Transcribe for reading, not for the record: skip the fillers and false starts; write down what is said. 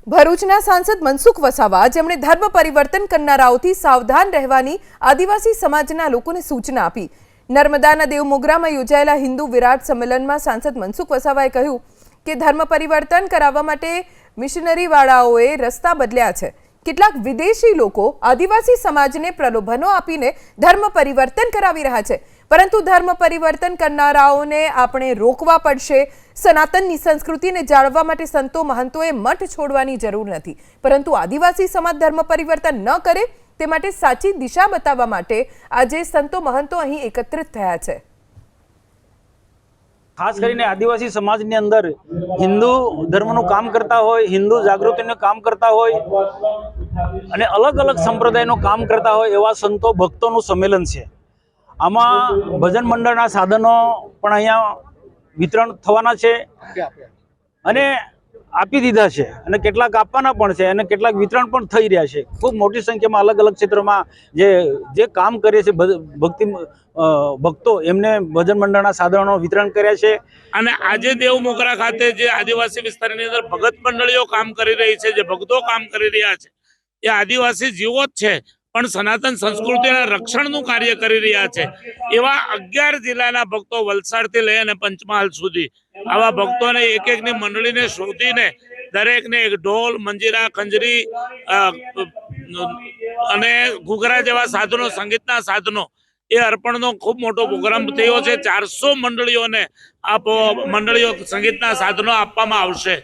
ભરૂચના સાંસદ મનસુખ વસાવા જેમણે ધર્મ પરિવર્તન કરનારાઓથી સાવધાન રહેવાની આદિવાસી સમાજના લોકોને સૂચના આપી। નર્મદાના દેવમોગરામાં યોજાયેલા હિન્દુ વિરાટ સંમેલનમાં સાંસદ મનસુખ વસાવાએ કહ્યું કે ધર્મ પરિવર્તન કરાવવા માટે મિશનરીવાળાઓએ રસ્તા બદલ્યા છે। કેટલાક વિદેશી લોકો આદિવાસી સમાજને પ્રલોભનો આપીને ધર્મ પરિવર્તન કરાવી રહ્યા છે, પરંતુ ધર્મ પરિવર્તન કરનારાઓને આપણે રોકવા પડશે। સનાતનની સંસ્કૃતિને જાળવવા માટે સંતો મહંતોએ મઠ છોડવાની જરૂર નથી, પરંતુ આદિવાસી સમાજ ધર્મ પરિવર્તન ન કરે તે માટે સાચી દિશા બતાવવા માટે આજે સંતો મહંતો અહીં એકત્રિત થયા છે। खास કરીને आदिवासी समाज ने अंदर हिंदू धर्म નું કામ કરતા હોય, हिंदू જાગૃતિનું કામ કરતા હોય અને અલગ અલગ સંપ્રદાયનું કામ કરતા હોય એવા સંતો ભક્તોનું સંમેલન છે। આમાં ભજન મંડળના સાધનો પણ અહીંયા વિતરણ થવાના છે અને આપી દીધા છે અને કેટલાક આપવાના પણ છે અને કેટલાક વિતરણ પણ થઈ રહ્યા છે। ખૂબ મોટી સંખ્યામાં અલગ અલગ ક્ષેત્રોમાં જે કામ કરે છે ભક્તો એમને ભજન મંડળના સાધનો વિતરણ કર્યા છે। અને આજે દેવમોગરા ખાતે જે આદિવાસી વિસ્તારની અંદર ભગત મંડળીઓ કામ કરી રહી છે, જે ભક્તો કામ કરી રહ્યા છે, એ આદિવાસી જીવો જ છે પણ સનાતન સંસ્કૃતિના રક્ષણનું કાર્ય કરી રહ્યા છે। એવા 11 જિલ્લાના ભક્તો વલસાડથી લઈ અને પંચમહાલ સુધી આવા ભક્તોને એક એકની મંડળીને શોધીને દરેકને એક ઢોલ, મંજીરા, ખંજરી અને ઘૂઘરા જેવા સાધનો, સંગીતના સાધનો એ અર્પણનો ખૂબ મોટો પ્રોગ્રામ થયો છે। 400 મંડળીઓને મંડળીઓ સંગીતના સાધનો આપવામાં આવશે।